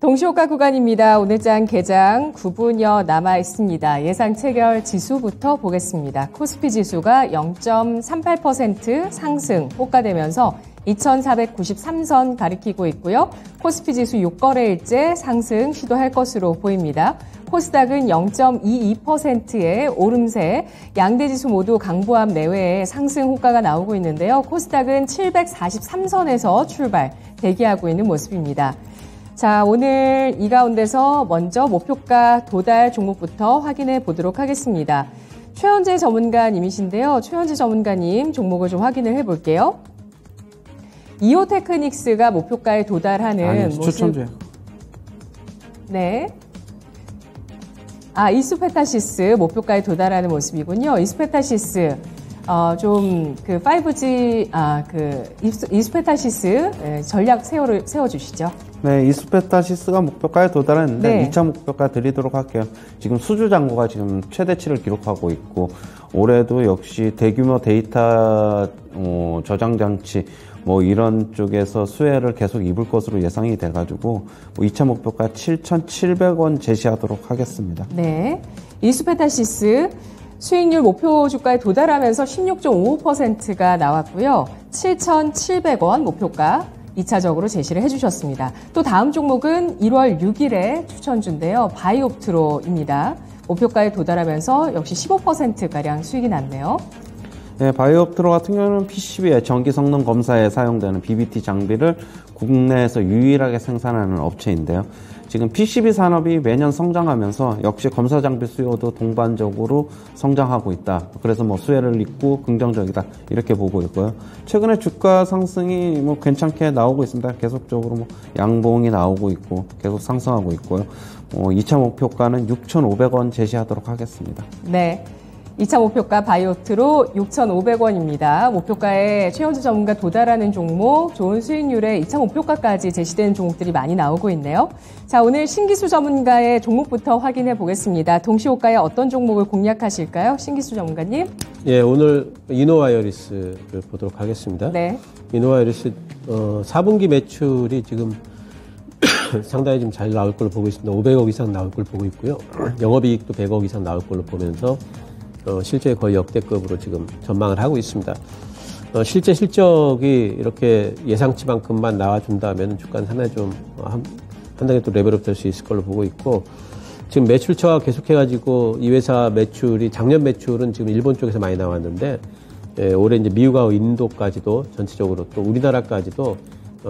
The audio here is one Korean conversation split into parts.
동시호가 구간입니다. 오늘 장 개장 9분여 남아 있습니다. 예상 체결 지수부터 보겠습니다. 코스피 지수가 0.38% 상승 호가되면서 2,493선 가리키고 있고요. 코스피 지수 6거래일째 상승 시도할 것으로 보입니다. 코스닥은 0.22%의 오름세, 양대 지수 모두 강보합 내외의 상승 호가가 나오고 있는데요. 코스닥은 743선에서 출발, 대기하고 있는 모습입니다. 자, 오늘 이 가운데서 먼저 목표가 도달 종목부터 확인해 보도록 하겠습니다. 최현재 전문가님이신데요. 최현재 전문가님 종목을 좀 확인을 해볼게요. 이오테크닉스가 목표가에 도달하는 모습. 추천주요. 네. 이스페타시스 목표가에 도달하는 모습이군요. 이스페타시스. 좀 그 5G 이스페타시스 전략 세워주시죠. 네, 이스페타시스가 목표가에 도달했는데 네. 2차 목표가 드리도록 할게요. 지금 수주 잔고가 지금 최대치를 기록하고 있고 올해도 역시 대규모 데이터 저장 장치 이런 쪽에서 수혜를 계속 입을 것으로 예상이 돼가지고 2차 목표가 7,700원 제시하도록 하겠습니다. 네, 이스페타시스 수익률 목표 주가에 도달하면서 16.55%가 나왔고요. 7,700원 목표가 2차적으로 제시를 해주셨습니다. 또 다음 종목은 1월 6일에 추천주인데요. 바이옵트로입니다. 목표가에 도달하면서 역시 15%가량 수익이 났네요. 네, 바이옵트로 같은 경우는 PCB의 전기 성능 검사에 사용되는 BBT 장비를 국내에서 유일하게 생산하는 업체인데요. 지금 PCB 산업이 매년 성장하면서 역시 검사 장비 수요도 동반적으로 성장하고 있다. 그래서 수혜를 입고 긍정적이다. 이렇게 보고 있고요. 최근에 주가 상승이 괜찮게 나오고 있습니다. 계속적으로 양봉이 나오고 있고 계속 상승하고 있고요. 2차 목표가는 6,500원 제시하도록 하겠습니다. 네. 2차 목표가 바이오트로 6,500원입니다. 목표가에 최현주 전문가 도달하는 종목, 좋은 수익률에 2차 목표가까지 제시되는 종목들이 많이 나오고 있네요. 자, 오늘 신기수 전문가의 종목부터 확인해 보겠습니다. 동시호가에 어떤 종목을 공략하실까요? 신기수 전문가님. 예, 오늘 이노와이어리스를 보도록 하겠습니다. 네. 이노와이어리스 4분기 매출이 지금 상당히 좀 잘 나올 걸로 보고 있습니다. 500억 이상 나올 걸로 보고 있고요. 영업이익도 100억 이상 나올 걸로 보면서 실제 거의 역대급으로 지금 전망을 하고 있습니다. 실제 실적이 이렇게 예상치만큼만 나와준다면 주가는 상당히 좀 한 단계 또 레벨업 될 수 있을 걸로 보고 있고, 지금 매출처가 계속해가지고 이 회사 매출이 작년 매출은 지금 일본 쪽에서 많이 나왔는데 올해 이제 미국하고 인도까지도 전체적으로 또 우리나라까지도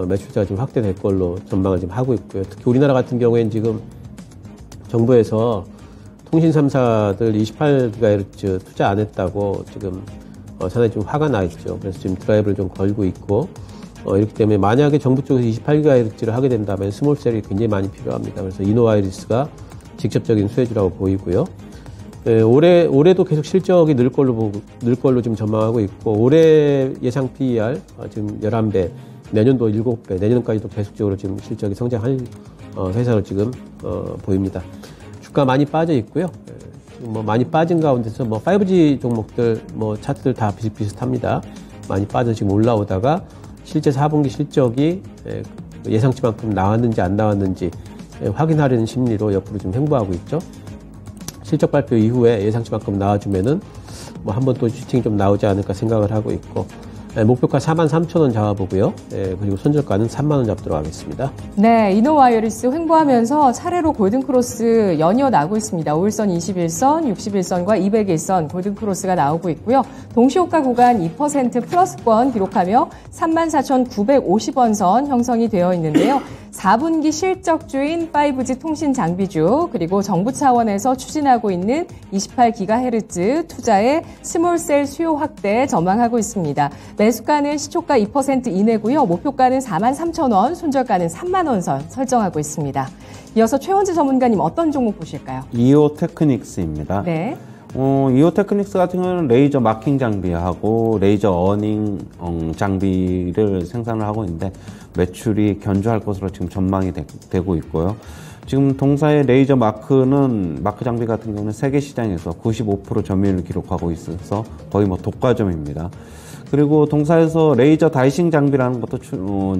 매출자가 좀 확대될 걸로 전망을 지금 하고 있고요. 특히 우리나라 같은 경우에는 지금 정부에서 통신 3사들 28GHz 투자 안 했다고 지금 상당히 좀 화가 나 있죠. 그래서 지금 드라이브를 좀 걸고 있고, 이렇기 때문에 만약에 정부 쪽에서 28GHz를 하게 된다면 스몰셀이 굉장히 많이 필요합니다. 그래서 이노와이리스가 직접적인 수혜주라고 보이고요. 올해도 계속 실적이 늘 걸로 지금 전망하고 있고, 올해 예상 PER 지금 11배, 내년도 7배, 내년까지도 계속적으로 지금 실적이 성장할 회사로 지금 보입니다. 주가 많이 빠져 있고요. 지금 많이 빠진 가운데서 5G 종목들 차트들 다 비슷비슷합니다. 많이 빠져 지금 올라오다가 실제 4분기 실적이 예상치만큼 나왔는지 안 나왔는지 확인하려는 심리로 옆으로 지금 횡보하고 있죠. 실적 발표 이후에 예상치만큼 나와주면은 한 번 또 슈팅이 좀 나오지 않을까 생각을 하고 있고, 목표가 43,000원 잡아보고요. 그리고 손절가는 3만원 잡도록 하겠습니다. 네, 이노와이어리스 횡보하면서 차례로 골든크로스 연이어 나오고 있습니다. 5일선, 21선, 61선과 201선 골든크로스가 나오고 있고요. 동시호가 구간 2% 플러스권 기록하며 34,950원 선 형성이 되어 있는데요. 4분기 실적주인 5G 통신 장비주, 그리고 정부 차원에서 추진하고 있는 28GHz 투자의 스몰셀 수요 확대 전망하고 있습니다. 매수가는 시초가 2% 이내고요. 목표가는 43,000원, 손절가는 3만원 선 설정하고 있습니다. 이어서 최원재 전문가님 어떤 종목 보실까요? 이오테크닉스입니다. 네. 이오테크닉스 같은 경우는 레이저 마킹 장비하고 레이저 어닝 장비를 생산을 하고 있는데 매출이 견조할 것으로 지금 전망이 되고 있고요. 지금 동사의 레이저 마크 장비 같은 경우는 세계 시장에서 95% 점유율을 기록하고 있어서 거의 독과점입니다. 그리고 동사에서 레이저 다이싱 장비라는 것도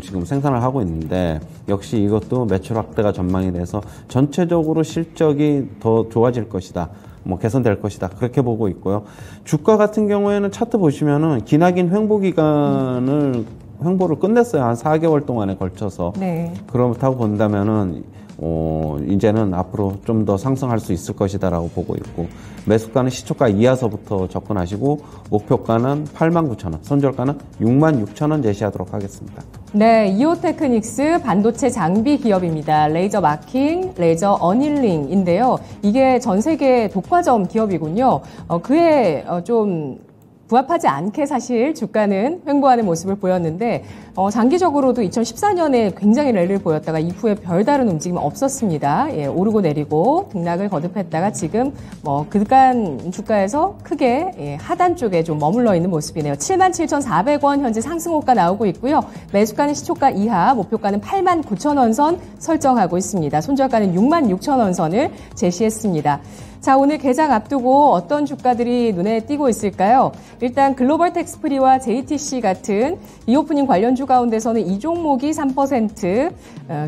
지금 생산을 하고 있는데 역시 이것도 매출 확대가 전망이 돼서 전체적으로 실적이 더 좋아질 것이다. 개선될 것이다. 그렇게 보고 있고요. 주가 같은 경우에는 차트 보시면은 기나긴 횡보를 끝냈어요. 한 4개월 동안에 걸쳐서. 네. 그렇다고 본다면은 이제는 앞으로 좀 더 상승할 수 있을 것이다라고 보고 있고, 매수가는 시초가 이하서부터 접근하시고 목표가는 89,000원, 손절가는 66,000원 제시하도록 하겠습니다. 네, 이오테크닉스 반도체 장비 기업입니다. 레이저 마킹, 레이저 어닐링인데요. 이게 전 세계 독과점 기업이군요. 그에 좀 부합하지 않게 사실 주가는 횡보하는 모습을 보였는데 장기적으로도 2014년에 굉장히 랠리를 보였다가 이후에 별다른 움직임은 없었습니다. 예, 오르고 내리고 등락을 거듭했다가 지금 그간 주가에서 크게 하단 쪽에 좀 머물러 있는 모습이네요. 77,400원 현재 상승호가 나오고 있고요. 매수가는 시초가 이하, 목표가는 89,000원 선 설정하고 있습니다. 손절가는 66,000원 선을 제시했습니다. 자, 오늘 개장 앞두고 어떤 주가들이 눈에 띄고 있을까요? 일단 글로벌 텍스프리와 JTC 같은 리오프닝 관련주 가운데서는 이 종목이 3%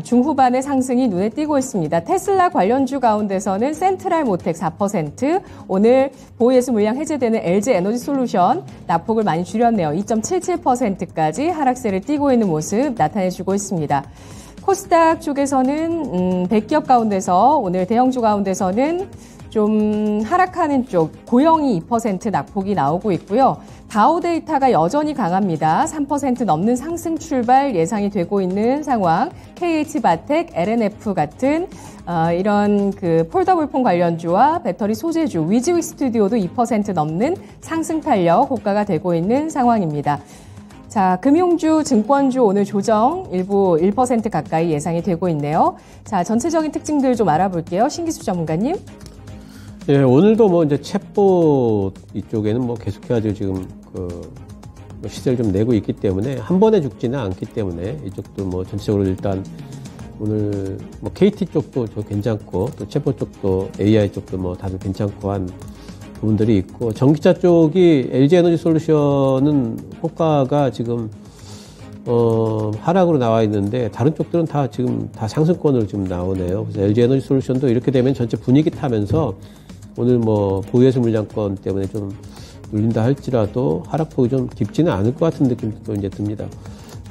중후반의 상승이 눈에 띄고 있습니다. 테슬라 관련주 가운데서는 센트럴 모텍 4%, 오늘 보유예수 물량 해제되는 LG 에너지 솔루션 낙폭을 많이 줄였네요. 2.77%까지 하락세를 띄고 있는 모습 나타내주고 있습니다. 코스닥 쪽에서는 100기업 가운데서 오늘 대형주 가운데서는 좀 하락하는 쪽 고영이 2% 낙폭이 나오고 있고요. 다우데이터가 여전히 강합니다. 3% 넘는 상승 출발 예상이 되고 있는 상황. KH바텍, LNF 같은 이런 폴더블폰 관련주와 배터리 소재주, 위즈윅 스튜디오도 2% 넘는 상승 탄력 호가가 되고 있는 상황입니다. 자, 금융주, 증권주 오늘 조정 일부 1% 가까이 예상이 되고 있네요. 자, 전체적인 특징들 좀 알아볼게요. 신기수 전문가님. 예, 오늘도 이제 챗봇 이쪽에는 계속해가지고 지금 시세를 좀 내고 있기 때문에 한 번에 죽지는 않기 때문에 이쪽도 전체적으로 일단 오늘 KT 쪽도 괜찮고 또 챗봇 쪽도 AI 쪽도 다들 괜찮고 한 부분들이 있고, 전기차 쪽이 LG 에너지 솔루션은 호가가 지금 하락으로 나와 있는데 다른 쪽들은 다 지금 다 상승권으로 지금 나오네요. 그래서 LG 에너지 솔루션도 이렇게 되면 전체 분위기 타면서 오늘 보유예수 물량권 때문에 좀 눌린다 할지라도 하락폭이 좀 깊지는 않을 것 같은 느낌도 이제 듭니다.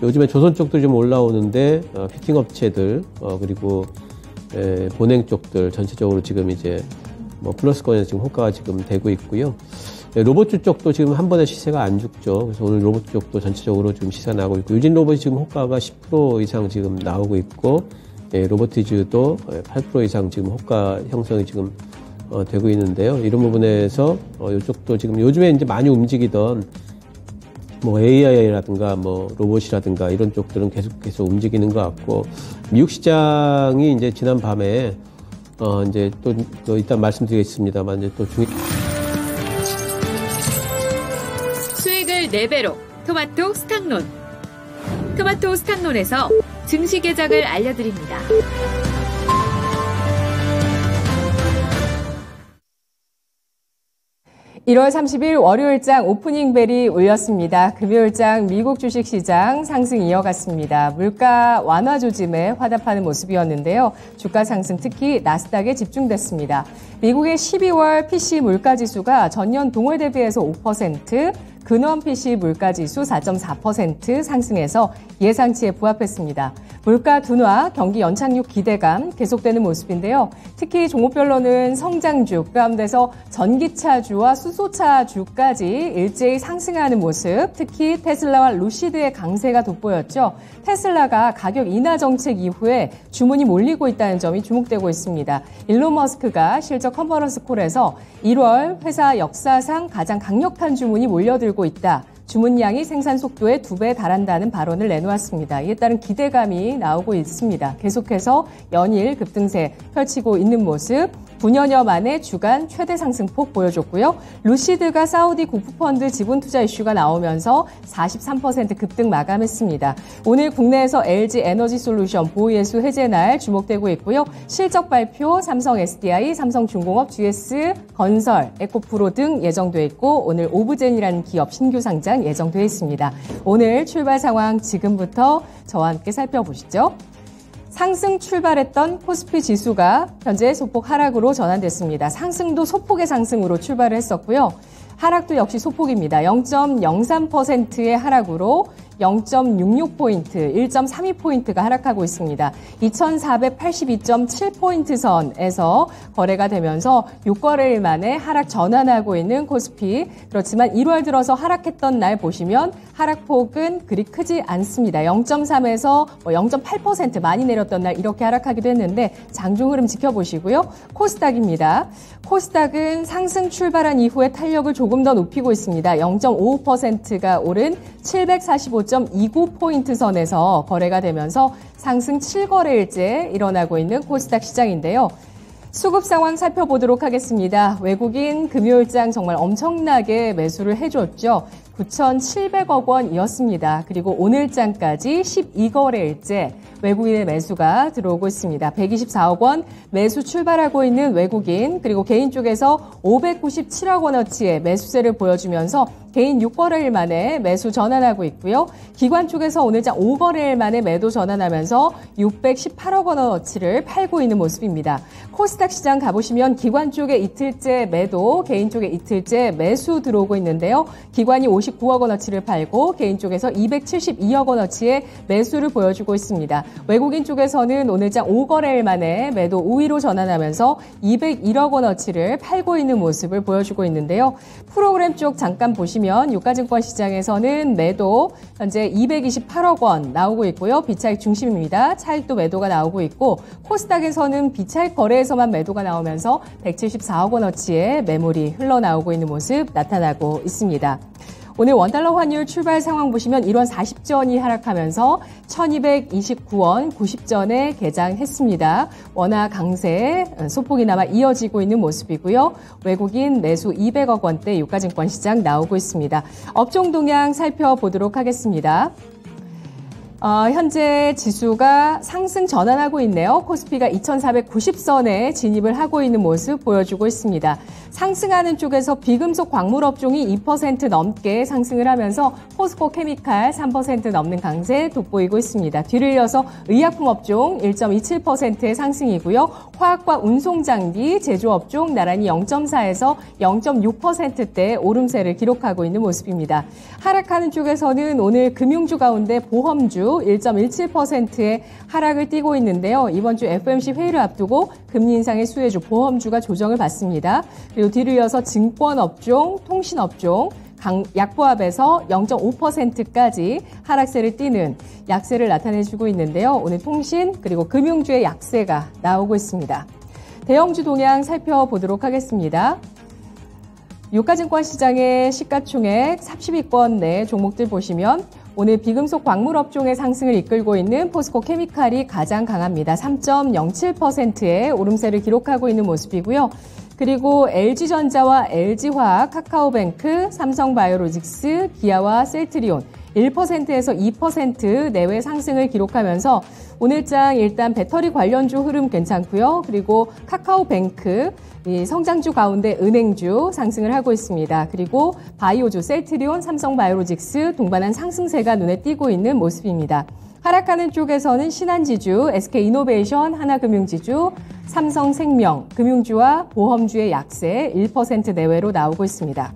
요즘에 조선 쪽도 좀 올라오는데 피팅 업체들 그리고 본행 쪽들 전체적으로 지금 이제 플러스권에서 지금 호가가 지금 되고 있고요. 로봇주 쪽도 지금 한 번에 시세가 안 죽죠. 그래서 오늘 로봇 쪽도 전체적으로 지금 시세가 나오고 있고, 유진 로봇이 지금 호가가 10% 이상 지금 나오고 있고, 로보티즈도 8% 이상 지금 호가 형성이 지금 되고 있는데요. 이런 부분에서 이쪽도 지금 요즘에 이제 많이 움직이던 AI라든가 로봇이라든가 이런 쪽들은 계속해서 움직이는 것 같고, 미국 시장이 이제 지난 밤에 이제 또 일단 말씀드리겠습니다만 이제 또 수익을 4배로 토마토 스탁론. 토마토 스탁론에서 증시 계장을 알려드립니다. 1월 30일 월요일장 오프닝 벨이 울렸습니다. 금요일장 미국 주식시장 상승 이어갔습니다. 물가 완화 조짐에 화답하는 모습이었는데요. 주가 상승 특히 나스닥에 집중됐습니다. 미국의 12월 PC 물가지수가 전년 동월 대비해서 5%, 근원 PC 물가지수 4.4% 상승해서 예상치에 부합했습니다. 물가 둔화, 경기 연착륙 기대감 계속되는 모습인데요. 특히 종목별로는 성장주 가운데서 전기차주와 수소차주까지 일제히 상승하는 모습, 특히 테슬라와 루시드의 강세가 돋보였죠. 테슬라가 가격 인하 정책 이후에 주문이 몰리고 있다는 점이 주목되고 있습니다. 일론 머스크가 실적 컨퍼런스 콜에서 1월 회사 역사상 가장 강력한 주문이 몰려들고 있다. 주문량이 생산 속도의 2배에 달한다는 발언을 내놓았습니다. 이에 따른 기대감이 나오고 있습니다. 계속해서 연일 급등세 펼치고 있는 모습, 9년여 만에 주간 최대 상승폭 보여줬고요. 루시드가 사우디 국부펀드 지분 투자 이슈가 나오면서 43% 급등 마감했습니다. 오늘 국내에서 LG 에너지솔루션 보이에수 해제 날 주목되고 있고요. 실적 발표 삼성 SDI, 삼성중공업, GS 건설, 에코프로 등 예정돼 있고 오늘 오브젠이라는 기업 신규 상장 예정돼 있습니다. 오늘 출발 상황 지금부터 저와 함께 살펴보시죠. 상승 출발했던 코스피 지수가 현재 소폭 하락으로 전환됐습니다. 상승도 소폭의 상승으로 출발을 했었고요. 하락도 역시 소폭입니다. 0.03%의 하락으로 0.66포인트, 1.32포인트가 하락하고 있습니다. 2482.7포인트 선에서 거래가 되면서 6거래일 만에 하락 전환하고 있는 코스피. 그렇지만 1월 들어서 하락했던 날 보시면 하락폭은 그리 크지 않습니다. 0.3에서 0.8% 많이 내렸던 날 이렇게 하락하기도 했는데 장중 흐름 지켜보시고요. 코스닥입니다. 코스닥은 상승 출발한 이후에 탄력을 조금 더 높이고 있습니다. 0.55%가 오른 745.29포인트 선에서 거래가 되면서 상승 7거래일째 일어나고 있는 코스닥 시장인데요. 수급 상황 살펴보도록 하겠습니다. 외국인 금요일장 정말 엄청나게 매수를 해줬죠. 9,700억 원이었습니다. 그리고 오늘장까지 12거래일째 외국인의 매수가 들어오고 있습니다. 124억 원 매수 출발하고 있는 외국인, 그리고 개인 쪽에서 597억 원어치의 매수세를 보여주면서 개인 6거래일 만에 매수 전환하고 있고요. 기관 쪽에서 오늘장 5거래일 만에 매도 전환하면서 618억 원어치를 팔고 있는 모습입니다. 코스닥 시장 가보시면 기관 쪽에 이틀째 매도, 개인 쪽에 이틀째 매수 들어오고 있는데요. 기관이 59억 원어치를 팔고 개인 쪽에서 272억 원어치의 매수를 보여주고 있습니다. 외국인 쪽에서는 오늘장 5거래일 만에 매도 우위로 전환하면서 201억 원어치를 팔고 있는 모습을 보여주고 있는데요. 프로그램 쪽 잠깐 보시면 유가증권 시장에서는 매도 현재 228억 원 나오고 있고요. 비차익 중심입니다. 차익도 매도가 나오고 있고 코스닥에서는 비차익 거래에서만 매도가 나오면서 174억 원어치의 매물이 흘러나오고 있는 모습 나타나고 있습니다. 오늘 원달러 환율 출발 상황 보시면 1원 40전이 하락하면서 1229원 90전에 개장했습니다. 원화 강세 소폭이나마 이어지고 있는 모습이고요. 외국인 매수 200억 원대 유가증권 시장 나오고 있습니다. 업종 동향 살펴보도록 하겠습니다. 현재 지수가 상승 전환하고 있네요. 코스피가 2490선에 진입을 하고 있는 모습 보여주고 있습니다. 상승하는 쪽에서 비금속 광물 업종이 2% 넘게 상승을 하면서 포스코 케미칼 3% 넘는 강세 돋보이고 있습니다. 뒤를 이어서 의약품 업종 1.27%의 상승이고요. 화학과 운송장비, 제조업종 나란히 0.4에서 0.6%대 오름세를 기록하고 있는 모습입니다. 하락하는 쪽에서는 오늘 금융주 가운데 보험주 1.17%의 하락을 띠고 있는데요. 이번 주 FOMC 회의를 앞두고 금리 인상의 수혜주 보험주가 조정을 받습니다. 그리고 뒤를 이어서 증권업종, 통신업종, 약보합에서 0.5%까지 하락세를 띠는 약세를 나타내주고 있는데요. 오늘 통신 그리고 금융주의 약세가 나오고 있습니다. 대형주 동향 살펴보도록 하겠습니다. 유가증권 시장의 시가총액 30위권 내 종목들 보시면 오늘 비금속 광물 업종의 상승을 이끌고 있는 포스코 케미칼이 가장 강합니다. 3.07%의 오름세를 기록하고 있는 모습이고요. 그리고 LG전자와 LG화학, 카카오뱅크, 삼성바이오로직스, 기아와 셀트리온 1%에서 2% 내외 상승을 기록하면서 오늘장 일단 배터리 관련주 흐름 괜찮고요. 그리고 카카오뱅크, 이 성장주 가운데 은행주 상승을 하고 있습니다. 그리고 바이오주, 셀트리온, 삼성바이오로직스 동반한 상승세가 눈에 띄고 있는 모습입니다. 하락하는 쪽에서는 신한지주, SK이노베이션, 하나금융지주, 삼성생명, 금융주와 보험주의 약세 1% 내외로 나오고 있습니다.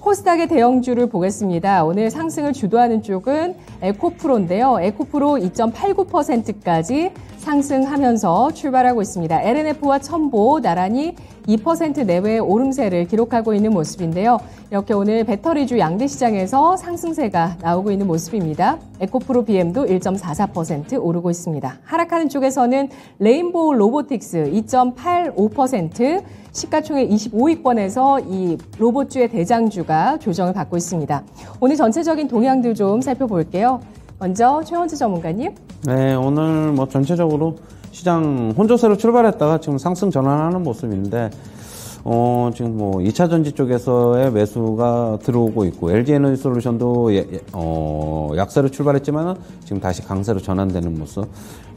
코스닥의 대형주를 보겠습니다. 오늘 상승을 주도하는 쪽은 에코프로인데요. 에코프로 2.89%까지 상승하면서 출발하고 있습니다. LNF와 첨보 나란히 2% 내외의 오름세를 기록하고 있는 모습인데요. 이렇게 오늘 배터리주 양대 시장에서 상승세가 나오고 있는 모습입니다. 에코프로 BM도 1.44% 오르고 있습니다. 하락하는 쪽에서는 레인보우 로보틱스 2.85%, 시가총액 25위권에서 이 로봇주의 대장주가 조정을 받고 있습니다. 오늘 전체적인 동향들 좀 살펴볼게요. 먼저 최원주 전문가님. 네, 오늘 전체적으로 시장 혼조세로 출발했다가 지금 상승 전환하는 모습인데, 지금 뭐 2차 전지 쪽에서의 매수가 들어오고 있고, LG에너지솔루션도 약세로 출발했지만은 지금 다시 강세로 전환되는 모습.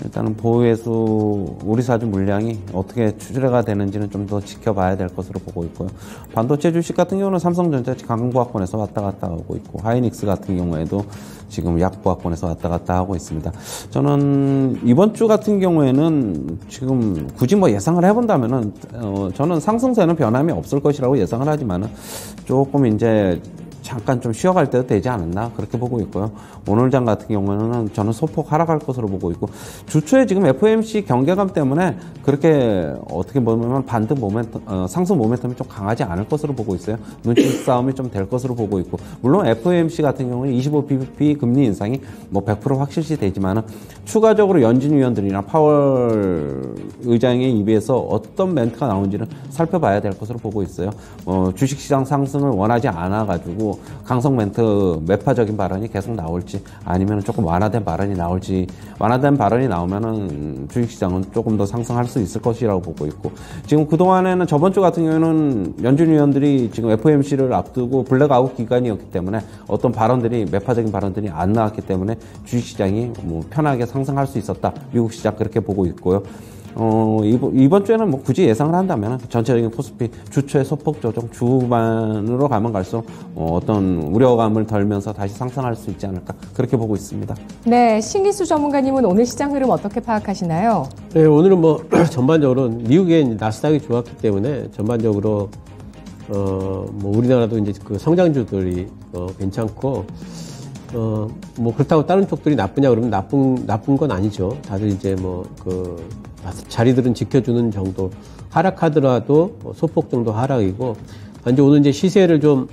일단은 보유회수 우리사주 물량이 어떻게 추세가 되는지는 좀 더 지켜봐야 될 것으로 보고 있고요. 반도체 주식 같은 경우는 삼성전자 강보합권에서 왔다 갔다 하고 있고, 하이닉스 같은 경우에도 지금 약보합권에서 왔다 갔다 하고 있습니다. 저는 이번 주 같은 경우에는 지금 굳이 뭐 예상을 해본다면은, 저는 상승세는 변함이 없을 것이라고 예상을 하지만은 조금 이제 잠깐 좀 쉬어갈 때도 되지 않았나 그렇게 보고 있고요. 오늘 장 같은 경우에는 저는 소폭 하락할 것으로 보고 있고, 주초에 지금 FOMC 경계감 때문에 그렇게 어떻게 보면 반등 모멘텀, 상승 모멘텀이 좀 강하지 않을 것으로 보고 있어요. 눈치 싸움이 좀 될 것으로 보고 있고, 물론 FOMC 같은 경우는 25bp 금리 인상이 뭐 100% 확실시 되지만은 추가적으로 연준 위원들이나 파월 의장의 입에서 어떤 멘트가 나오는지는 살펴봐야 될 것으로 보고 있어요. 주식시장 상승을 원하지 않아가지고 강성 멘트 매파적인 발언이 계속 나올지, 아니면 조금 완화된 발언이 나올지, 완화된 발언이 나오면은 주식시장은 조금 더 상승할 수 있을 것이라고 보고 있고, 지금 그동안에는 저번 주 같은 경우에는 연준 위원들이 지금 FOMC를 앞두고 블랙아웃 기간이었기 때문에 어떤 발언들이, 매파적인 발언들이 안 나왔기 때문에 주식시장이 뭐 편하게 상승할 수 있었다. 미국 시장 그렇게 보고 있고요. 이번 주에는 뭐 굳이 예상을 한다면 전체적인 코스피 주초의 소폭 조정, 주반으로 가면 갈수록 어떤 우려감을 덜면서 다시 상승할 수 있지 않을까 그렇게 보고 있습니다. 네, 신기수 전문가님은 오늘 시장 흐름 어떻게 파악하시나요? 네, 오늘은 뭐 전반적으로 미국의 나스닥이 좋았기 때문에 전반적으로 뭐 우리나라도 이제 그 성장주들이 괜찮고, 뭐 그렇다고 다른 쪽들이 나쁘냐 그러면 나쁜 건 아니죠. 다들 이제 뭐 자리들은 지켜주는 정도, 하락하더라도 소폭 정도 하락이고, 단지 오늘 이제 시세를 좀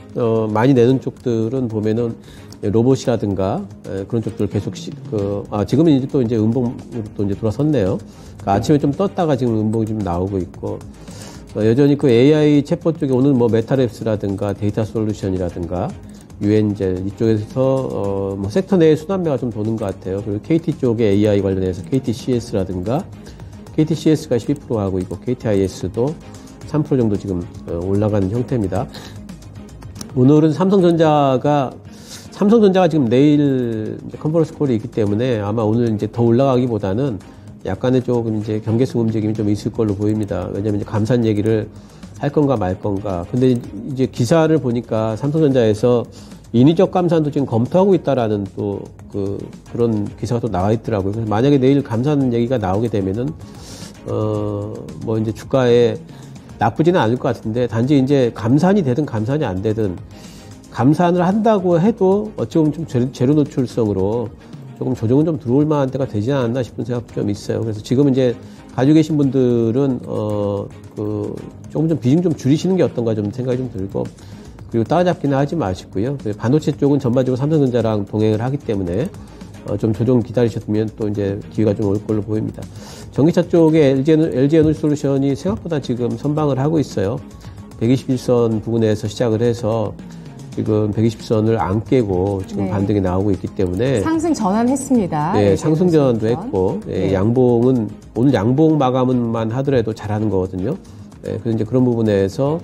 많이 내는 쪽들은 보면은 로봇이라든가 그런 쪽들 계속 지금은 이제 또 이제 음봉으로 또 이제 돌아섰네요. 그러니까 아침에 좀 떴다가 지금 음봉이 좀 나오고 있고, 여전히 그 AI 챗봇 쪽에 오늘 뭐 메타랩스라든가 데이터 솔루션이라든가 유엔젤 이쪽에서 뭐 섹터 내에 순환매가 좀 도는 것 같아요. 그리고 KT 쪽에 AI 관련해서 KTCS라든가, KTCS가 12% 하고 있고 KTIS도 3% 정도 지금 올라가는 형태입니다. 오늘은 삼성전자가 지금 내일 컨퍼런스 콜이 있기 때문에 아마 오늘 이제 더 올라가기보다는 약간의 조금 이제 경계성 움직임이 좀 있을 걸로 보입니다. 왜냐면 이제 감산 얘기를 할 건가 말 건가. 근데 이제 기사를 보니까 삼성전자에서 인위적 감산도 지금 검토하고 있다라는 또 그런 기사가 또 나와 있더라고요. 그래서 만약에 내일 감산 얘기가 나오게 되면은 뭐 이제 주가에 나쁘지는 않을 것 같은데, 단지 이제 감산이 되든 감산이 안 되든 감산을 한다고 해도 어찌 보면 좀 제로 노출성으로 조금 조정은 좀 들어올 만한 때가 되지 않았나 싶은 생각도 좀 있어요. 그래서 지금 이제 가지고 계신 분들은 조금 좀 비중 좀 줄이시는 게 어떤가 좀 생각이 좀 들고, 그리고 따라잡기는 하지 마시고요. 반도체 쪽은 전반적으로 삼성전자랑 동행을 하기 때문에 좀 조정 기다리셨으면 또 이제 기회가 좀 올 걸로 보입니다. 전기차 쪽에 LG에너지솔루션이 생각보다 지금 선방을 하고 있어요. 121선 부근에서 시작을 해서 지금 120선을 안 깨고 지금 반등이 나오고 있기 때문에 상승 전환했습니다. 네, 상승 전환도 했고, 양봉은 오늘 양봉 마감만 하더라도 잘하는 거거든요. 그래서 이제 그런 부분에서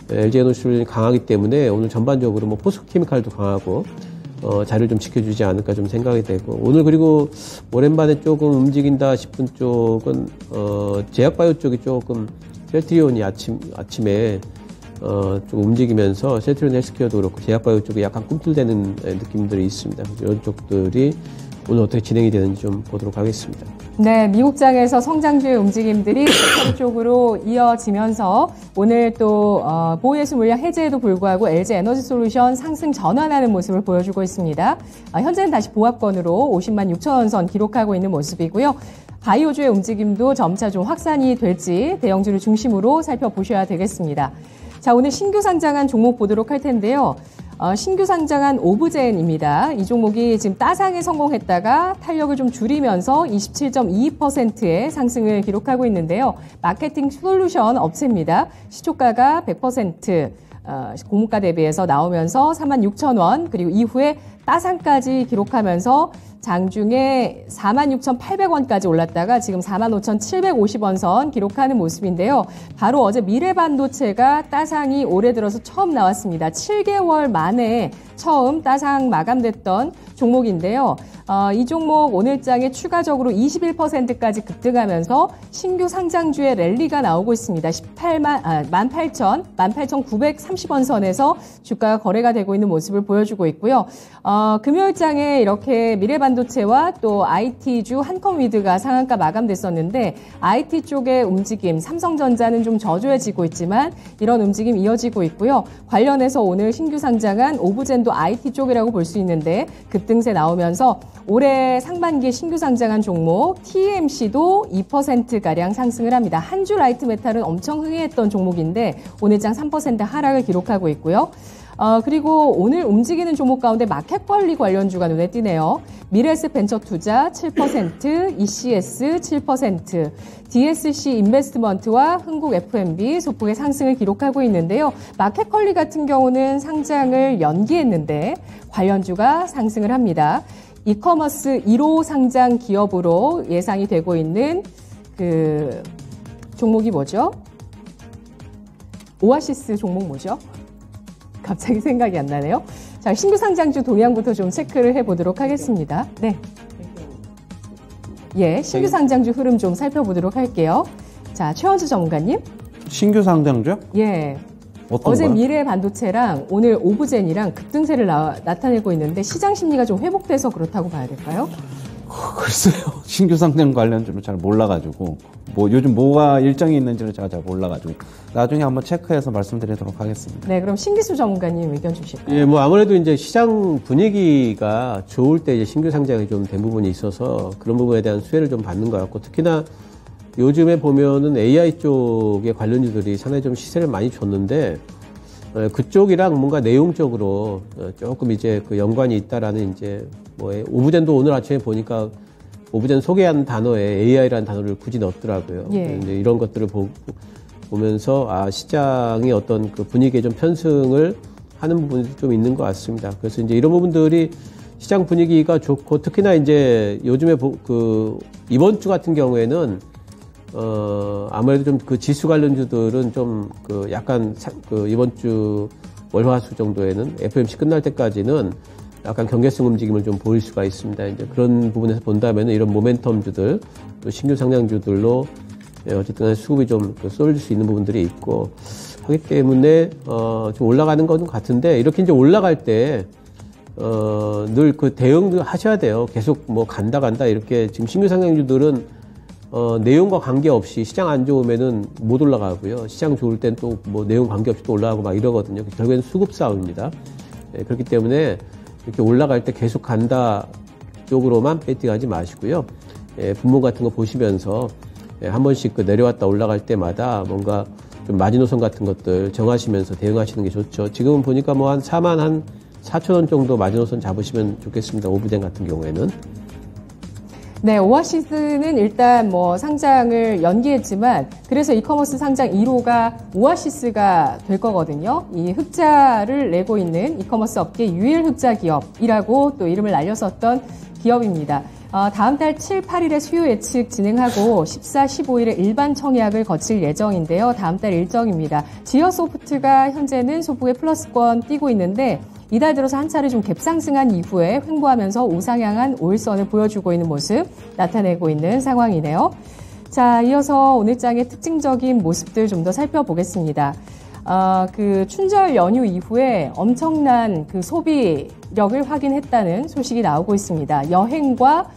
LG에너지솔루션이 강하기 때문에 오늘 전반적으로 뭐 포스코케미칼도 강하고 자리를 좀 지켜주지 않을까 좀 생각이 되고, 오늘 그리고 오랜만에 조금 움직인다 싶은 쪽은 제약바이오 쪽이 조금 셀트리온이 아침에 좀 움직이면서 셀트리온 헬스케어도 그렇고 제약바이오 쪽이 약간 꿈틀대는 느낌들이 있습니다. 이런 쪽들이 오늘 어떻게 진행이 되는지 좀 보도록 하겠습니다. 네, 미국장에서 성장주의 움직임들이 섹터 쪽으로 이어지면서 오늘 또 보유회수 물량 해제에도 불구하고 LG에너지솔루션 상승 전환하는 모습을 보여주고 있습니다. 현재는 다시 보합권으로 50만 6천 원 선 기록하고 있는 모습이고요. 바이오주의 움직임도 점차 좀 확산이 될지 대형주를 중심으로 살펴보셔야 되겠습니다. 자, 오늘 신규 상장한 종목 보도록 할 텐데요. 신규 상장한 오브젠입니다. 이 종목이 지금 따상에 성공했다가 탄력을 좀 줄이면서 27.22%의 상승을 기록하고 있는데요. 마케팅 솔루션 업체입니다. 시초가가 100%, 고물가 대비해서 나오면서 46,000원, 그리고 이후에 따상까지 기록하면서 장중에 46,800원까지 올랐다가 지금 45,750원 선 기록하는 모습인데요. 바로 어제 미래반도체가 따상이 올해 들어서 처음 나왔습니다. 7개월 만에 처음 따상 마감됐던 종목인데요. 이 종목 오늘장에 추가적으로 21%까지 급등하면서 신규 상장주의 랠리가 나오고 있습니다. 18,930원 선에서 주가가 거래가 되고 있는 모습을 보여주고 있고요. 금요일장에 이렇게 미래반도체와 또 IT주 한컴위드가 상한가 마감됐었는데 IT 쪽의 움직임, 삼성전자는 좀 저조해지고 있지만 이런 움직임 이어지고 있고요. 관련해서 오늘 신규 상장한 오브젠도 IT 쪽이라고 볼 수 있는데 급등세 나오면서 올해 상반기에 신규 상장한 종목 TMC도 2%가량 상승을 합니다. 한주 라이트 메탈은 엄청 흥행했던 종목인데 오늘장 3% 하락을 기록하고 있고요. 그리고 오늘 움직이는 종목 가운데 마켓관리 관련주가 눈에 띄네요. 미래에셋 벤처투자 7%, ECS 7%, DSC 인베스트먼트와 흥국 F&B 소폭의 상승을 기록하고 있는데요. 마켓관리 같은 경우는 상장을 연기했는데 관련주가 상승을 합니다. 이커머스 1호 상장 기업으로 예상이 되고 있는 그 종목이 뭐죠? 오아시스 종목 뭐죠? 갑자기 생각이 안 나네요. 자, 신규 상장주 동향부터 좀 체크를 해보도록 하겠습니다. 네. 예, 신규 상장주 흐름 좀 살펴보도록 할게요. 자, 최원주 전문가님. 신규 상장주요? 예. 어제 거요? 미래반도체랑 오늘 오브젠이랑 급등세를 나타내고 있는데 시장 심리가 좀 회복돼서 그렇다고 봐야 될까요? 글쎄요. 신규 상장 관련주를 잘 몰라가지고 요즘 뭐가 일정이 있는지를 제가 잘 몰라가지고 나중에 한번 체크해서 말씀드리도록 하겠습니다. 네, 그럼 신기수 전문가님 의견 주실까요? 예, 아무래도 이제 시장 분위기가 좋을 때 이제 신규 상장이 좀 된 부분이 있어서 그런 부분에 대한 수혜를 좀 받는 것 같고 특히나 요즘에 보면은 AI 쪽의 관련주들이 상당히 좀 시세를 많이 줬는데 그쪽이랑 뭔가 내용적으로 조금 이제 그 연관이 있다라는 이제 오브젠도 오늘 아침에 보니까 오브젠 소개한 단어에 AI라는 단어를 굳이 넣었더라고요. 예. 이제 이런 것들을 보면서 시장의 어떤 그 분위기에 좀 편승을 하는 부분이 좀 있는 것 같습니다. 그래서 이제 이런 부분들이 시장 분위기가 좋고 특히나 이제 요즘에 이번 주 같은 경우에는 아무래도 좀 그 지수 관련주들은 좀 약간 이번 주 월화수 정도에는 FOMC 끝날 때까지는 약간 경계성 움직임을 좀 보일 수가 있습니다. 이제 그런 부분에서 본다면 이런 모멘텀주들 또 신규 상장주들로 어쨌든 수급이 좀 쏠릴 수 있는 부분들이 있고 하기 때문에 좀 올라가는 건 같은데 이렇게 이제 올라갈 때 늘 그 대응도 하셔야 돼요. 계속 간다 이렇게 지금 신규 상장주들은 내용과 관계없이 시장 안 좋으면은 못 올라가고요. 시장 좋을 땐 또 내용 관계없이 또 올라가고 막 이러거든요. 결국엔 수급 싸움입니다. 그렇기 때문에 이렇게 올라갈 때 계속 간다 쪽으로만 배팅하지 마시고요. 분모 같은 거 보시면서 한 번씩 내려왔다 올라갈 때마다 뭔가 좀 마지노선 같은 것들 정하시면서 대응하시는 게 좋죠. 지금은 보니까 한 44,000원 정도 마지노선 잡으시면 좋겠습니다. 오브젠 같은 경우에는. 네, 오아시스는 일단 상장을 연기했지만 그래서 이커머스 상장 1호가 오아시스가 될 거거든요. 이 흑자를 내고 있는 이커머스 업계 유일 흑자 기업이라고 또 이름을 날렸었던 기업입니다. 다음 달 7, 8일에 수요 예측 진행하고 14, 15일에 일반 청약을 거칠 예정인데요. 다음 달 일정입니다. 지어소프트가 현재는 소폭의 플러스권 띄고 있는데 이달 들어서 한 차례 좀 갭상승한 이후에 횡보하면서 우상향한 5일선을 보여주고 있는 모습 나타내고 있는 상황이네요. 자, 이어서 오늘장의 특징적인 모습들 좀 더 살펴보겠습니다. 춘절 연휴 이후에 엄청난 그 소비력을 확인했다는 소식이 나오고 있습니다. 여행과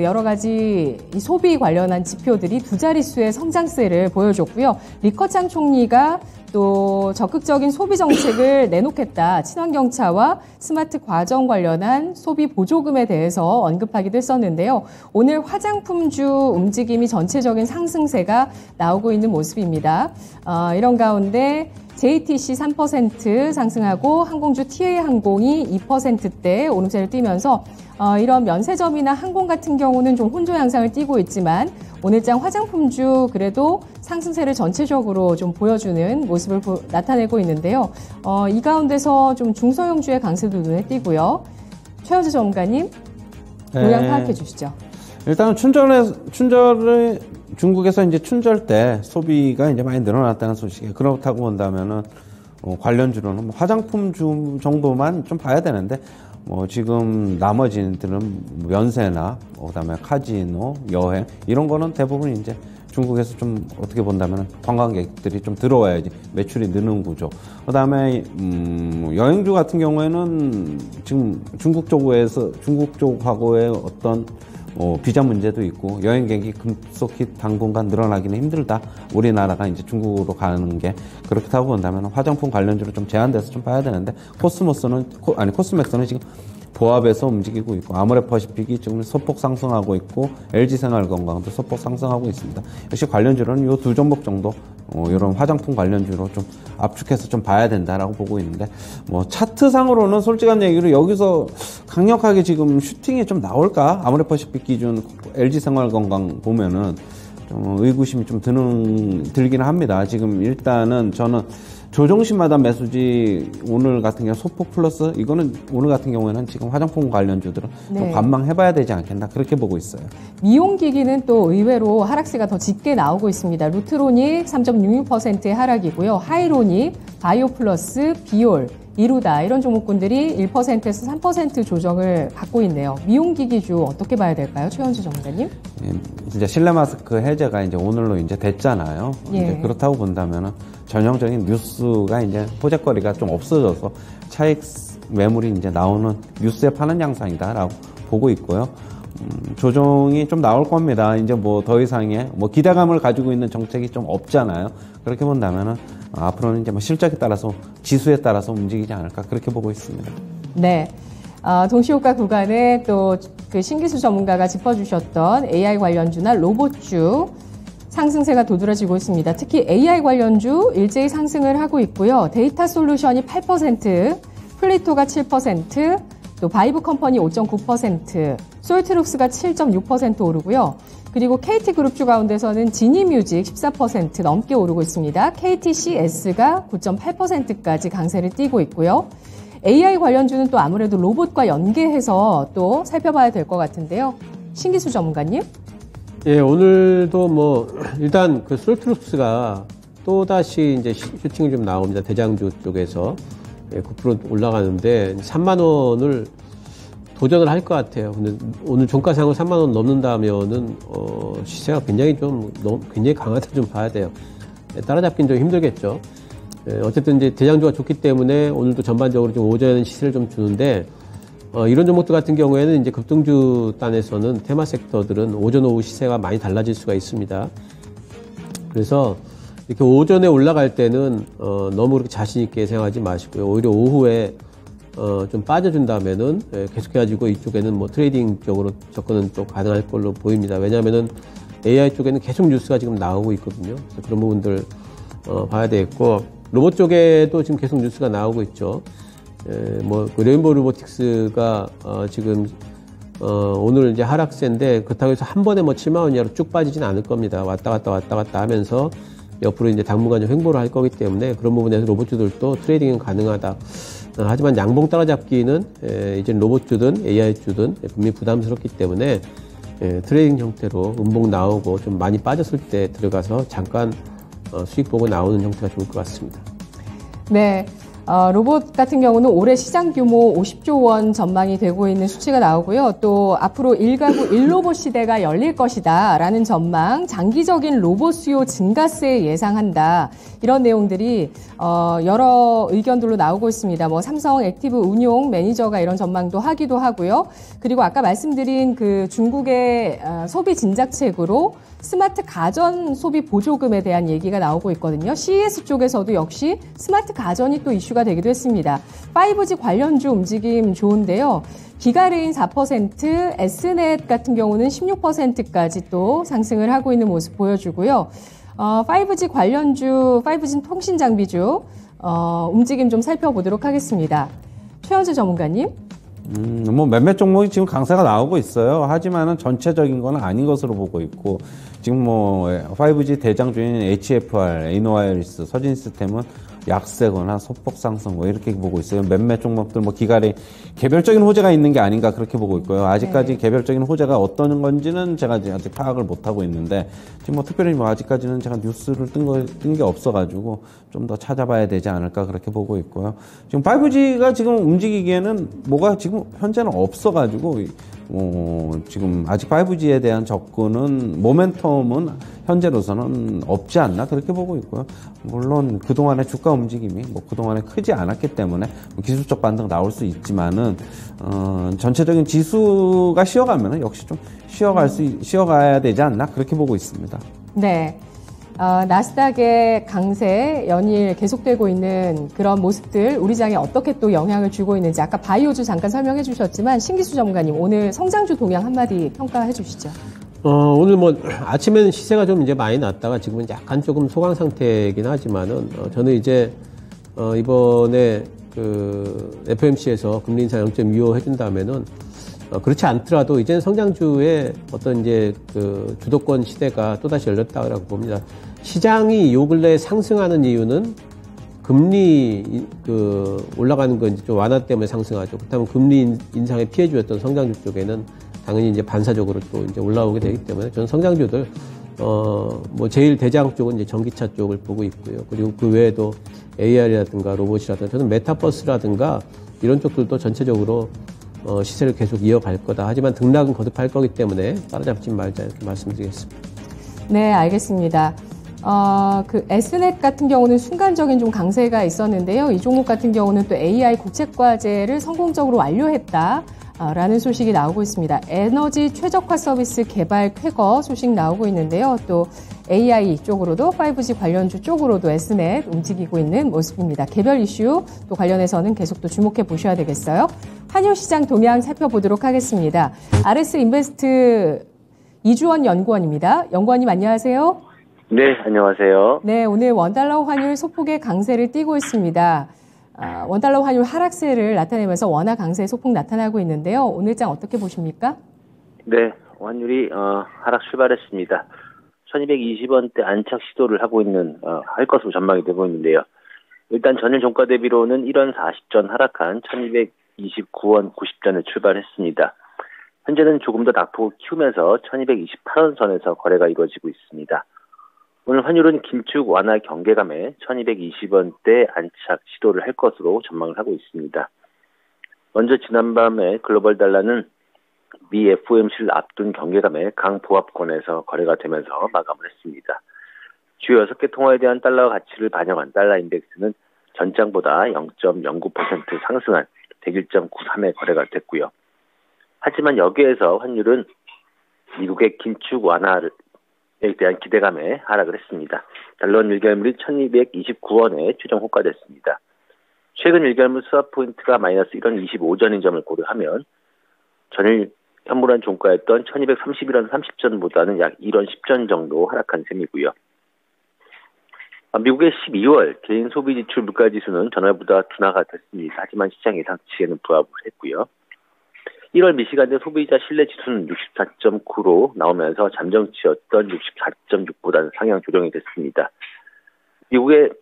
여러 가지 이 소비 관련한 지표들이 두 자릿수의 성장세를 보여줬고요. 리커창 총리가 또 적극적인 소비 정책을 내놓겠다. 친환경차와 스마트 과정 관련한 소비 보조금에 대해서 언급하기도 했었는데요. 오늘 화장품주 움직임이 전체적인 상승세가 나오고 있는 모습입니다. 이런 가운데 JTC 3% 상승하고 항공주 TA항공이 2%대 오름세를 띠면서 이런 면세점이나 항공 같은 경우는 좀 혼조 양상을 띠고 있지만 오늘장 화장품주 그래도 상승세를 전체적으로 좀 보여주는 모습을 나타내고 있는데요. 이 가운데서 좀 중소형주의 강세도 눈에 띄고요. 최현수 전문가님, 모양 파악해 주시죠. 일단은 춘절을 중국에서 이제 춘절 때 소비가 이제 많이 늘어났다는 소식에 그렇다고 본다면은 관련주로는 화장품주 정도만 좀 봐야 되는데 지금 나머지들은 면세나 그다음에 카지노, 여행 이런 거는 대부분 이제 중국에서 좀 어떻게 본다면 관광객들이 좀 들어와야지 매출이 느는 구조. 그다음에 여행주 같은 경우에는 지금 중국 쪽하고의 어떤 비자 문제도 있고 여행객이 급속히 당분간 늘어나기는 힘들다. 우리나라가 이제 중국으로 가는 게 그렇다고 본다면 화장품 관련주로 좀 제한돼서 좀 봐야 되는데 코스맥스는 지금 보합에서 움직이고 있고 아모레퍼시픽이 지금 소폭 상승하고 있고 LG생활건강도 소폭 상승하고 있습니다. 역시 관련주로는 이 두 종목 정도 이런 화장품 관련주로 좀 압축해서 좀 봐야 된다라고 보고 있는데 차트상으로는 솔직한 얘기로 여기서 강력하게 지금 슈팅이 좀 나올까? 아모레퍼시픽 기준 LG생활건강 보면은 좀 의구심이 좀 들기는 합니다. 지금 일단은 저는 조정신마다 매수지 오늘 같은 경우 소폭 플러스 이거는 오늘 같은 경우에는 지금 화장품 관련주들은 좀 관망해봐야 되지 않겠나 그렇게 보고 있어요. 미용기기는 또 의외로 하락세가 더 짙게 나오고 있습니다. 루트로닉 3.66%의 하락이고요. 하이로닉, 바이오플러스, 비올, 이루다 이런 종목군들이 1%에서 3% 조정을 받고 있네요. 미용기기주 어떻게 봐야 될까요, 최현수 전문가님? 진짜 실내 마스크 해제가 이제 오늘로 이제 됐잖아요. 이제 그렇다고 본다면은 전형적인 뉴스가 이제 호재거리가 좀 없어져서 차익 매물이 이제 나오는 뉴스에 파는 양상이다라고 보고 있고요. 조정이 좀 나올 겁니다. 이제 더 이상의 기대감을 가지고 있는 정책이 좀 없잖아요. 그렇게 본다면은 앞으로는 이제 실적에 따라서 지수에 따라서 움직이지 않을까 그렇게 보고 있습니다. 네. 동시효과 구간에 또 그 신기수 전문가가 짚어주셨던 AI 관련주나 로봇주 상승세가 도드라지고 있습니다. 특히 AI 관련주 일제히 상승을 하고 있고요. 데이터 솔루션이 8%, 플리토가 7%, 또 바이브 컴퍼니 5.9%, 솔트룩스가 7.6% 오르고요. 그리고 KT그룹주 가운데서는 지니뮤직 14% 넘게 오르고 있습니다. KTCS가 9.8%까지 강세를 띠고 있고요. AI 관련주는 또 아무래도 로봇과 연계해서 또 살펴봐야 될 것 같은데요. 신기수 전문가님. 예, 오늘도 일단 그 솔트룩스가 또다시 이제 슈팅이 좀 나옵니다. 대장주 쪽에서. 9% 올라가는데 3만 원을 도전을 할 것 같아요. 근데 오늘 종가상으로 3만 원 넘는다면은 시세가 굉장히 굉장히 강하다 좀 봐야 돼요. 따라잡기는 좀 힘들겠죠. 어쨌든 이제 대장주가 좋기 때문에 오늘도 전반적으로 좀 오전에는 시세를 좀 주는데 이런 종목들 같은 경우에는 이제 급등주 단에서는 테마 섹터들은 오전 오후 시세가 많이 달라질 수가 있습니다. 그래서 이렇게 오전에 올라갈 때는 너무 그렇게 자신 있게 생각하지 마시고요. 오히려 오후에 좀 빠져준다면은 계속해가지고 이쪽에는 트레이딩 쪽으로 접근은 또 가능할 걸로 보입니다. 왜냐하면은 AI 쪽에는 계속 뉴스가 지금 나오고 있거든요. 그래서 그런 부분들 봐야 되겠고 로봇 쪽에도 지금 계속 뉴스가 나오고 있죠. 그 레인보우 로보틱스가 지금 오늘 이제 하락세인데 그렇다고 해서 한 번에 7만 원 이하로 쭉 빠지진 않을 겁니다. 왔다 갔다 하면서 옆으로 이제 당분간 좀 횡보를 할 거기 때문에 그런 부분에서 로봇주들도 트레이딩은 가능하다. 하지만 양봉 따라잡기는 이제 로봇주든 AI주든 분명히 부담스럽기 때문에 트레이딩 형태로 음봉 나오고 좀 많이 빠졌을 때 들어가서 잠깐 수익 보고 나오는 형태가 좋을 것 같습니다. 네. 로봇 같은 경우는 올해 시장 규모 50조 원 전망이 되고 있는 수치가 나오고요. 또 앞으로 1가구 1로봇 시대가 열릴 것이다 라는 전망, 장기적인 로봇 수요 증가세 예상한다. 이런 내용들이 여러 의견들로 나오고 있습니다. 삼성 액티브 운용 매니저가 이런 전망도 하기도 하고요. 그리고 아까 말씀드린 그 중국의 소비 진작책으로 스마트 가전 소비 보조금에 대한 얘기가 나오고 있거든요. CES 쪽에서도 역시 스마트 가전이 또 이슈가 되기도 했습니다. 5G 관련주 움직임 좋은데요. 기가레인 4%, S넷 같은 경우는 16%까지 또 상승을 하고 있는 모습 보여주고요. 5G 관련주, 5G 통신 장비주, 움직임 좀 살펴보도록 하겠습니다. 최현주 전문가님. 뭐 몇몇 종목이 지금 강세가 나오고 있어요. 하지만은 전체적인 건 아닌 것으로 보고 있고, 지금 뭐 5G 대장주인 HFR, 이노와이리스, 서진시스템은 약세거나 소폭 상승 뭐 이렇게 보고 있어요. 몇몇 종목들 뭐 기간에 개별적인 호재가 있는 게 아닌가 그렇게 보고 있고요. 아직까지 개별적인 호재가 어떤 건지는 제가 아직 파악을 못 하고 있는데, 지금 뭐 특별히 뭐 아직까지는 제가 뉴스를 뜬 게 없어가지고 좀 더 찾아봐야 되지 않을까 그렇게 보고 있고요. 지금 5G가 지금 움직이기에는 뭐가 지금 현재는 없어가지고 지금 아직 5G에 대한 접근은 모멘텀은 현재로서는 없지 않나 그렇게 보고 있고요. 물론 그동안의 주가 움직임이 뭐 그동안에 크지 않았기 때문에 기술적 반등 나올 수 있지만은 전체적인 지수가 쉬어가면은 역시 좀 쉬어가야 되지 않나 그렇게 보고 있습니다. 네. 나스닥의 강세 연일 계속되고 있는 그런 모습들 우리 장에 어떻게 또 영향을 주고 있는지 아까 바이오주 잠깐 설명해 주셨지만 신기수 전문가님 오늘 성장주 동향 한마디 평가해 주시죠. 오늘 뭐 아침에는 시세가 좀 이제 많이 났다가 지금은 약간 조금 소강 상태이긴 하지만은 저는 이제 이번에 그 FOMC에서 금리 인상 0.25 해준다면은 그렇지 않더라도 이제는 성장주의 어떤 이제 그 주도권 시대가 또다시 열렸다고 봅니다. 시장이 요 근래 상승하는 이유는 금리 올라가는 건 이제 좀 완화 때문에 상승하죠. 그렇다면 금리 인상에 피해 주었던 성장주 쪽에는 당연히 이제 반사적으로 또 이제 올라오게 되기 때문에 저는 성장주들 뭐 제일 대장 쪽은 이제 전기차 쪽을 보고 있고요. 그리고 그 외에도 AR이라든가 로봇이라든가 저는 메타버스라든가 이런 쪽들도 전체적으로 시세를 계속 이어갈 거다. 하지만 등락은 거듭할 거기 때문에 따라잡지 말자 이렇게 말씀드리겠습니다. 네, 알겠습니다. 그 S넷 같은 경우는 순간적인 좀 강세가 있었는데요. 이 종목 같은 경우는 또 AI 국책과제를 성공적으로 완료했다. 라는 소식이 나오고 있습니다. 에너지 최적화 서비스 개발 쾌거 소식 나오고 있는데요. 또 AI 쪽으로도 5G 관련주 쪽으로도 S넷 움직이고 있는 모습입니다. 개별 이슈 또 관련해서는 계속 또 주목해 보셔야 되겠어요. 환율 시장 동향 살펴보도록 하겠습니다. RS 인베스트 이주원 연구원입니다. 연구원님 안녕하세요. 네, 안녕하세요. 네, 오늘 원달러 환율 소폭의 강세를 띠고 있습니다. 원달러 환율 하락세를 나타내면서 원화 강세 소폭 나타나고 있는데요. 오늘 장 어떻게 보십니까? 네, 환율이 하락 출발했습니다. 1220원대 안착 시도를 하고 있는 할 것으로 전망이 되고 있는데요. 일단 전일 종가 대비로는 1원 40전 하락한 1229원 90전에 출발했습니다. 현재는 조금 더 낙폭을 키우면서 1228원 선에서 거래가 이루어지고 있습니다. 오늘 환율은 긴축 완화 경계감에 1220원대 안착 시도를 할 것으로 전망을 하고 있습니다. 먼저 지난밤에 글로벌 달러는 미 FOMC를 앞둔 경계감에 강보합권에서 거래가 되면서 마감을 했습니다. 주요 6개 통화에 대한 달러 가치를 반영한 달러 인덱스는 전장보다 0.09% 상승한 101.93에 거래가 됐고요. 하지만 여기에서 환율은 미국의 긴축 완화에 대한 기대감에 하락을 했습니다. 달러 일결물이 1229원에 최종 호가됐습니다. 최근 일결물 스왑 포인트가 마이너스 1원 25전인 점을 고려하면 전일 현물한 종가였던 1231원 30전보다는 약 1원 10전 정도 하락한 셈이고요. 미국의 12월 개인 소비 지출 물가 지수는 전월보다 둔화가 됐습니다. 하지만 시장 예상치에는 부합을 했고요. 1월 미시간대 소비자 신뢰 지수는 64.9로 나오면서 잠정치였던 64.6보다는 상향 조정이 됐습니다. 미국의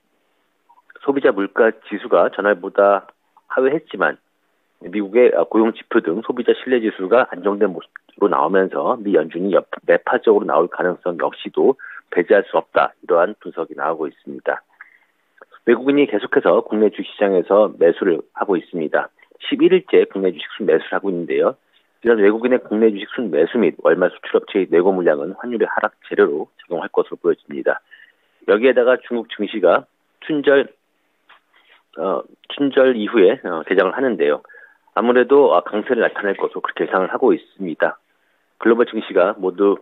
소비자 물가 지수가 전월보다 하회했지만 미국의 고용 지표 등 소비자 신뢰 지수가 안정된 모습으로 나오면서 미 연준이 매파적으로 나올 가능성 역시도 배제할 수 없다. 이러한 분석이 나오고 있습니다. 외국인이 계속해서 국내 주식시장에서 매수를 하고 있습니다. 11일째 국내 주식 순 매수를 하고 있는데요. 이런 외국인의 국내 주식 순 매수 및 월말 수출업체의 내고 물량은 환율의 하락 재료로 작용할 것으로 보여집니다. 여기에다가 중국 증시가 춘절 이후에 개장을 하는데요. 아무래도 강세를 나타낼 것으로 그렇게 예상을 하고 있습니다. 글로벌 증시가 모두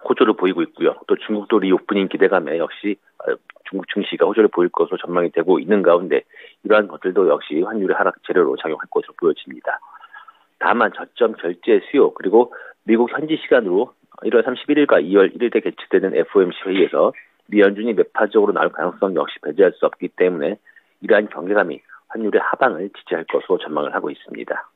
호조를 보이고 있고요. 또 중국도 리오프닝 기대감에 역시 중국 증시가 호조를 보일 것으로 전망이 되고 있는 가운데 이러한 것들도 역시 환율의 하락 재료로 작용할 것으로 보여집니다. 다만 저점 결제 수요 그리고 미국 현지 시간으로 1월 31일과 2월 1일에 개최되는 FOMC 회의에서 미 연준이 매파적으로 나올 가능성 역시 배제할 수 없기 때문에 이러한 경계감이 환율의 하방을 지지할 것으로 전망을 하고 있습니다.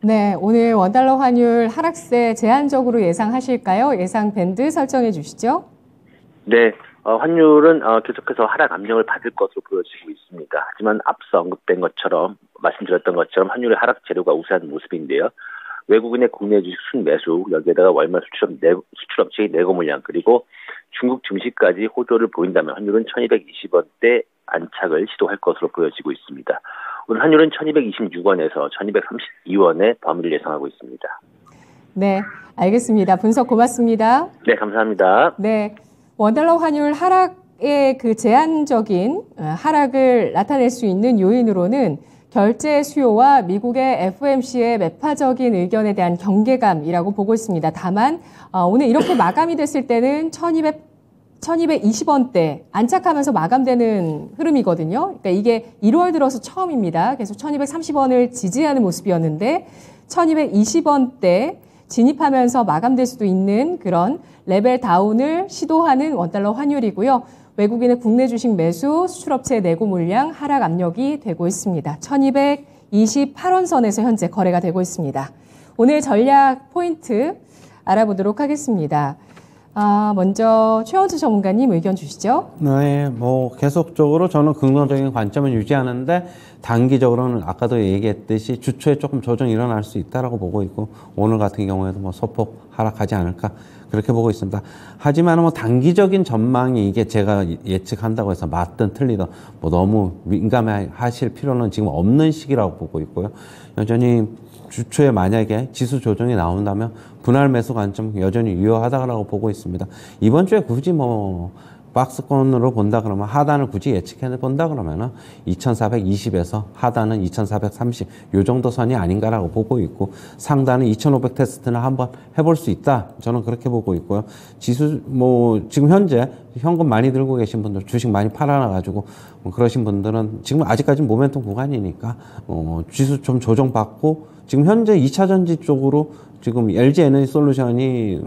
네, 오늘 원달러 환율 하락세 제한적으로 예상하실까요? 예상 밴드 설정해 주시죠. 네, 환율은 계속해서 하락 압력을 받을 것으로 보여지고 있습니다. 하지만 앞서 언급된 것처럼 말씀드렸던 것처럼 환율의 하락 재료가 우세한 모습인데요. 외국인의 국내 주식 순매수, 여기에다가 월말 수출업체의 내고 물량, 그리고 중국 증시까지 호조를 보인다면 환율은 1220원대 안착을 시도할 것으로 보여지고 있습니다. 오늘 환율은 1226원에서 1232원의 범위를 예상하고 있습니다. 네, 알겠습니다. 분석 고맙습니다. 네, 감사합니다. 네, 원달러 환율 하락의 그 제한적인 하락을 나타낼 수 있는 요인으로는 결제 수요와 미국의 FOMC의 매파적인 의견에 대한 경계감이라고 보고 있습니다. 다만 오늘 이렇게 마감이 됐을 때는 1220원대 안착하면서 마감되는 흐름이거든요. 그러니까 이게 1월 들어서 처음입니다. 계속 1230원을 지지하는 모습이었는데 1220원대 진입하면서 마감될 수도 있는 그런 레벨 다운을 시도하는 원달러 환율이고요. 외국인의 국내 주식 매수, 수출업체의 내고 물량 하락 압력이 되고 있습니다. 1228원 선에서 현재 거래가 되고 있습니다. 오늘 전략 포인트 알아보도록 하겠습니다. 먼저 최원주 전문가님 의견 주시죠. 네, 계속적으로 저는 긍정적인 관점을 유지하는데 단기적으로는 아까도 얘기했듯이 주초에 조금 조정이 일어날 수 있다라고 보고 있고 오늘 같은 경우에도 소폭 하락하지 않을까 그렇게 보고 있습니다. 하지만 단기적인 전망이 이게 제가 예측한다고 해서 맞든 틀리든 너무 민감하실 필요는 지금 없는 시기라고 보고 있고요. 여전히 주초에 만약에 지수 조정이 나온다면 분할 매수 관점 여전히 유효하다고 보고 있습니다. 이번 주에 굳이 박스권으로 본다 그러면 하단을 굳이 예측해 본다 그러면은 2420에서 하단은 2430 요 정도 선이 아닌가라고 보고 있고 상단은 2500 테스트는 한번 해볼 수 있다. 저는 그렇게 보고 있고요. 지수 지금 현재 현금 많이 들고 계신 분들 주식 많이 팔아놔가지고 그러신 분들은 지금 아직까지는 모멘텀 구간이니까 지수 좀 조정받고 지금 현재 2차 전지 쪽으로 지금 LG 에너지 솔루션이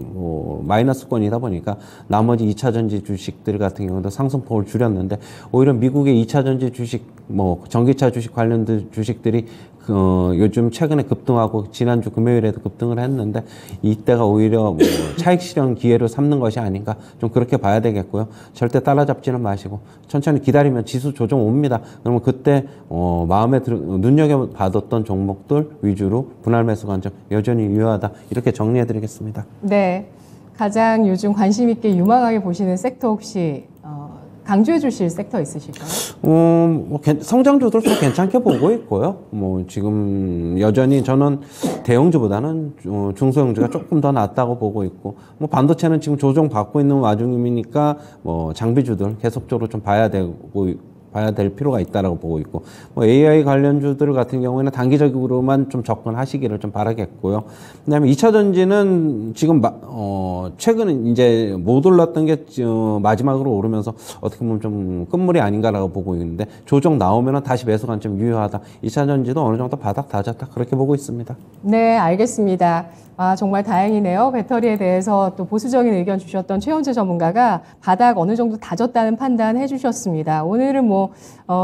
마이너스권이다 보니까 나머지 2차 전지 주식들 같은 경우도 상승폭을 줄였는데 오히려 미국의 2차 전지 주식, 전기차 주식 관련된 주식들이 요즘 최근에 급등하고 지난주 금요일에도 급등을 했는데 이때가 오히려 차익 실현 기회로 삼는 것이 아닌가 좀 그렇게 봐야 되겠고요. 절대 따라잡지는 마시고 천천히 기다리면 지수 조정 옵니다. 그러면 그때 마음에 눈여겨봐뒀던 종목들 위주로 분할 매수 관점 여전히 유효하다 이렇게 정리해드리겠습니다. 네, 가장 요즘 관심 있게 유망하게 보시는 섹터 혹시 강조해 주실 섹터 있으실까요? 성장주들 좀 괜찮게 보고 있고요. 지금 여전히 저는 대형주보다는 중소형주가 조금 더 낫다고 보고 있고, 반도체는 지금 조정받고 있는 와중이니까, 장비주들 계속적으로 좀 봐야 될 필요가 있다라고 보고 있고, AI 관련주들 같은 경우에는 단기적으로만 좀 접근하시기를 좀 바라겠고요. 그다음에 2차 전지는 지금 최근에 이제 못 올랐던 게 마지막으로 오르면서 어떻게 보면 좀 끝물이 아닌가라고 보고 있는데 조정 나오면은 다시 매수 관점 유효하다. 2차 전지도 어느 정도 바닥 다졌다 그렇게 보고 있습니다. 네, 알겠습니다. 정말 다행이네요. 배터리에 대해서 또 보수적인 의견 주셨던 최원재 전문가가 바닥 어느 정도 다졌다는 판단 해주셨습니다. 오늘은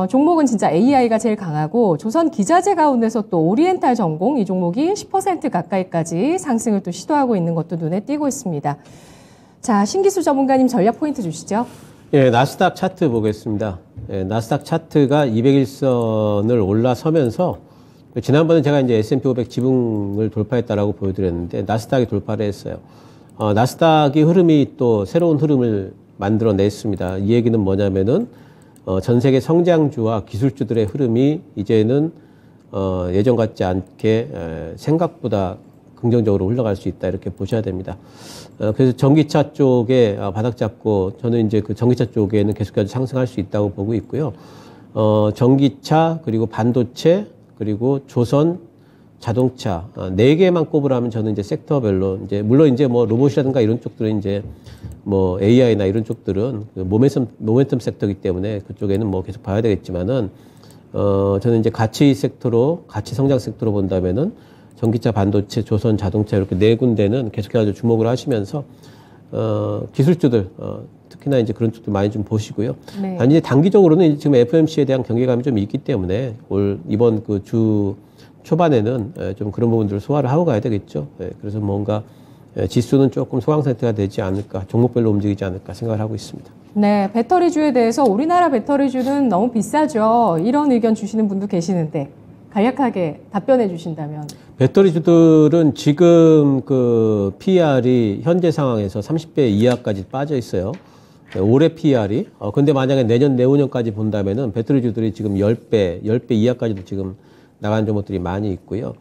종목은 진짜 AI가 제일 강하고 조선 기자재 가운데서 또 오리엔탈 전공 이 종목이 10% 가까이까지 상승을 또 시도하고 있는 것도 눈에 띄고 있습니다. 자, 신기수 전문가님 전략 포인트 주시죠. 예, 나스닥 차트 보겠습니다. 예, 나스닥 차트가 200일선을 올라서면서 지난번에 제가 이제 S&P 500 지붕을 돌파했다라고 보여드렸는데 나스닥이 돌파를 했어요. 나스닥이 흐름이 또 새로운 흐름을 만들어냈습니다. 이 얘기는 뭐냐면은 전 세계 성장주와 기술주들의 흐름이 이제는 예전 같지 않게 생각보다 긍정적으로 흘러갈 수 있다 이렇게 보셔야 됩니다. 그래서 전기차 쪽에 바닥 잡고 저는 이제 그 전기차 쪽에는 계속해서 상승할 수 있다고 보고 있고요. 전기차 그리고 반도체 그리고 조선, 자동차, 4개만 꼽으라면 저는 이제 섹터별로, 물론 로봇이라든가 이런 쪽들은 AI나 이런 쪽들은 모멘텀 섹터이기 때문에 그쪽에는 계속 봐야 되겠지만은, 저는 이제 가치 성장 섹터로 본다면은 전기차, 반도체, 조선, 자동차 이렇게 4군데는 계속해서 주목을 하시면서, 기술주들, 특히나 이제 그런 쪽도 많이 좀 보시고요. 네. 단지 단기적으로는 지금 FOMC에 대한 경계감이 좀 있기 때문에 이번 그 주 초반에는 좀 그런 부분들을 소화를 하고 가야 되겠죠. 그래서 뭔가 지수는 조금 소강 상태가 되지 않을까, 종목별로 움직이지 않을까 생각을 하하고 있습니다. 네, 배터리주에 대해서 우리나라 배터리주는 너무 비싸죠. 이런 의견 주시는 분도 계시는데 간략하게 답변해 주신다면. 배터리주들은 지금 그 PER이 현재 상황에서 30배 이하까지 빠져 있어요. 올해 PER이. 근데 만약에 내년, 내후년까지 본다면은 배터리주들이 지금 10배 이하까지도 지금 나간 종목들이 많이 있고요.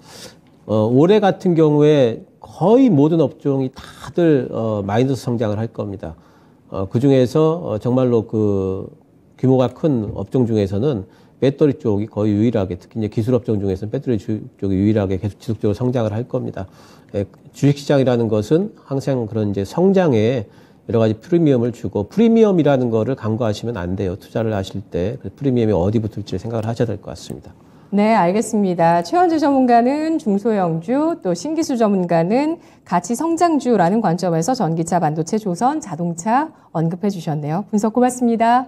올해 같은 경우에 거의 모든 업종이 다들 마이너스 성장을 할 겁니다. 그 중에서 정말로 그 규모가 큰 업종 중에서는 배터리 쪽이 거의 유일하게, 특히 이제 기술 업종 중에서는 배터리 쪽이 유일하게 계속 지속적으로 성장을 할 겁니다. 주식시장이라는 것은 항상 그런 이제 성장에 여러 가지 프리미엄을 주고, 프리미엄이라는 거를 간과하시면 안 돼요. 투자를 하실 때 그 프리미엄이 어디 붙을지 생각을 하셔야 될 것 같습니다. 네, 알겠습니다. 최원주 전문가는 중소형주, 또 신기수 전문가는 가치 성장주라는 관점에서 전기차, 반도체, 조선, 자동차 언급해 주셨네요. 분석 고맙습니다.